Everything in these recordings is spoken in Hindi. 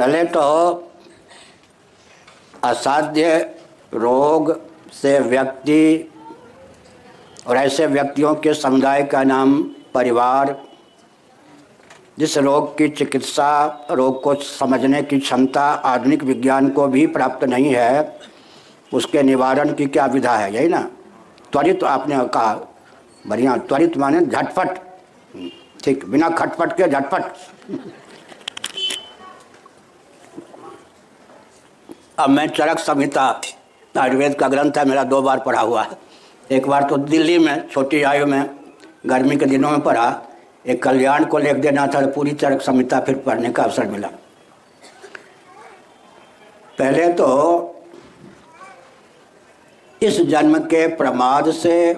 पहले तो असाध्य रोग से व्यक्ति और ऐसे व्यक्तियों के समुदाय का नाम परिवार। जिस रोग की चिकित्सा, रोग को समझने की क्षमता आधुनिक विज्ञान को भी प्राप्त नहीं है, उसके निवारण की क्या विधा है? यही ना, त्वरित। आपने कहा बढ़िया, त्वरित माने झटपट, ठीक, बिना खटपट के झटपट। अब मैं चरक संहिता आयुर्वेद का ग्रंथ है, मेरा 2 बार पढ़ा हुआ है। एक बार तो दिल्ली में छोटी आयु में गर्मी के दिनों में पढ़ा, एक कल्याण को लिख देना था, पूरी चरक संहिता फिर पढ़ने का अवसर मिला। पहले तो इस जन्म के प्रमाद से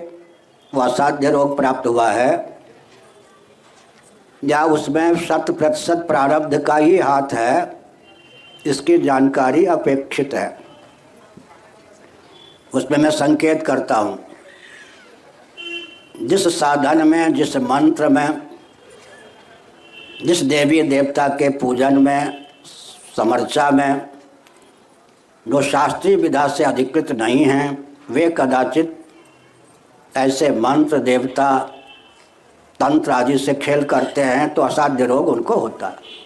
वह असाध्य रोग प्राप्त हुआ है या उसमें 100% प्रारब्ध का ही हाथ है, इसकी जानकारी अपेक्षित है। उसमें मैं संकेत करता हूँ, जिस साधन में, जिस मंत्र में, जिस देवी देवता के पूजन में, समर्चा में जो शास्त्रीय विधा से अधिकृत नहीं हैं, वे कदाचित ऐसे मंत्र, देवता, तंत्र आदि से खेल करते हैं तो असाध्य रोग उनको होता है।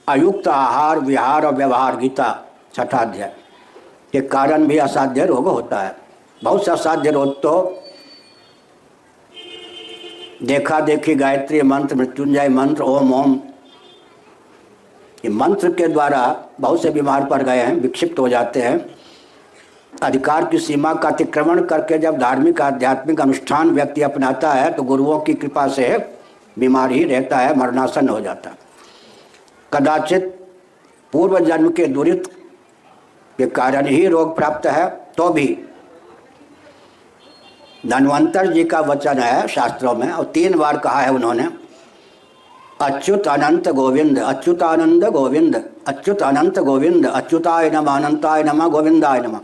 अयुक्त आहार, विहार और व्यवहार, गीता 6ठा अध्याय, के कारण भी असाध्य रोग होता है। बहुत से असाध्य रोग तो देखा देखी गायत्री मंत्र, मृत्युंजय मंत्र, ओम ओम, ये मंत्र के द्वारा बहुत से बीमार पड़ गए हैं, विक्षिप्त हो जाते हैं। अधिकार की सीमा का अतिक्रमण करके जब धार्मिक आध्यात्मिक अनुष्ठान व्यक्ति अपनाता है तो गुरुओं की कृपा से बीमार ही रहता है, मरणासन हो जाता है। कदाचित पूर्व जन्म के दुरित के कारण ही रोग प्राप्त है, तो भी धन्वंतर जी का वचन है शास्त्रों में, और 3 बार कहा है उन्होंने, अच्युत अनंत गोविंद, अच्युतानंद गोविंद, अच्युत अनंत गोविंद, अच्युताय नमः, अनंताय नमः, गोविंदाय नमः,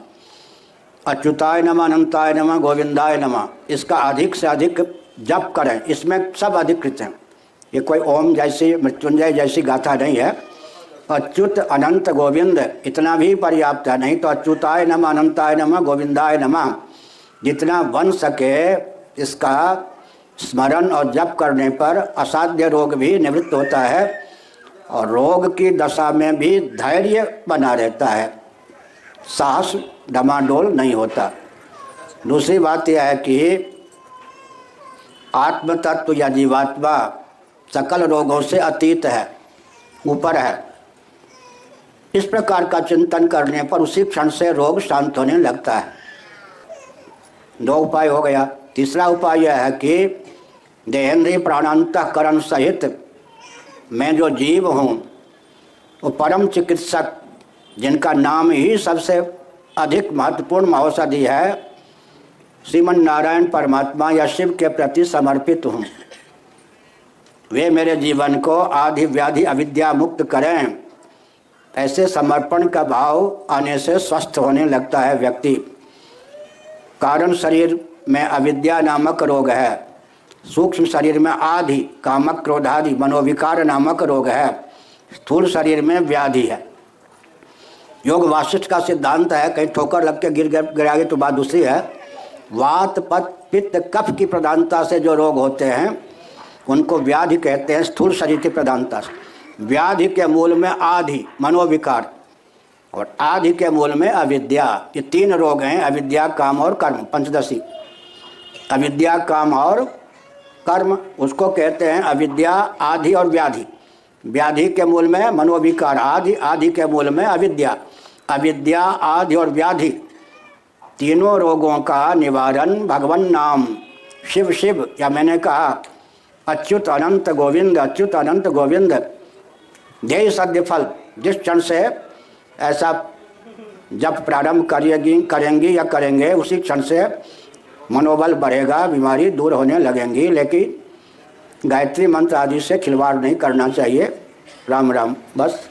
अच्युताय नमः, अनंताय नमः, गोविंदाय नमः। इसका अधिक से अधिक जप करें, इसमें सब अधिकृत हैं। ये कोई ओम जैसी, मृत्युंजय जैसी गाथा नहीं है। अच्युत अनंत गोविंद इतना भी पर्याप्त है, नहीं तो अच्युताय नमः, अनंताय नमः, गोविंदाय नमः, जितना बन सके इसका स्मरण और जप करने पर असाध्य रोग भी निवृत्त होता है और रोग की दशा में भी धैर्य बना रहता है, साहस डमाडोल नहीं होता। दूसरी बात यह है कि आत्म तत्व या जीवात्मा सकल रोगों से अतीत है, ऊपर है। इस प्रकार का चिंतन करने पर उसी क्षण से रोग शांत होने लगता है। 2 उपाय हो गया। तीसरा उपाय यह है कि देहेंद्रिय प्राणांतःकरण सहित मैं जो जीव हूँ, वो परम चिकित्सक जिनका नाम ही सबसे अधिक महत्वपूर्ण औषधि है, श्रीमन नारायण परमात्मा या शिव के प्रति समर्पित हूँ। वे मेरे जीवन को आदि व्याधि अविद्या मुक्त करें। ऐसे समर्पण का भाव आने से स्वस्थ होने लगता है व्यक्ति। कारण शरीर में अविद्या नामक रोग है, सूक्ष्म शरीर में आदि कामक क्रोधादि मनोविकार नामक रोग है, स्थूल शरीर में व्याधि है। योग वासिष्ठ का सिद्धांत है, कहीं ठोकर लग के गिरा गई तो बात दूसरी है। वात पत पित्त कफ की प्रधानता से जो रोग होते हैं उनको व्याधि कहते हैं, स्थूल शरीर की प्रधानता से। व्याधि के मूल में आदि मनोविकार और आदि के मूल में अविद्या। ये 3 रोग हैं, अविद्या, काम और कर्म, पंचदशी। अविद्या, काम और कर्म, उसको कहते हैं अविद्या, आदि और व्याधि। व्याधि के मूल में मनोविकार, आदि, आदि के मूल में अविद्या। अविद्या, आदि और व्याधि तीनों रोगों का निवारण भगवान नाम, शिव शिव, या मैंने कहा अच्युत अनंत गोविंद, अच्युत अनंत गोविंद, देय सद्य फल। जिस क्षण से ऐसा जब प्रारंभ करेंगे उसी क्षण से मनोबल बढ़ेगा, बीमारी दूर होने लगेंगी। लेकिन गायत्री मंत्र आदि से खिलवाड़ नहीं करना चाहिए। राम राम, बस।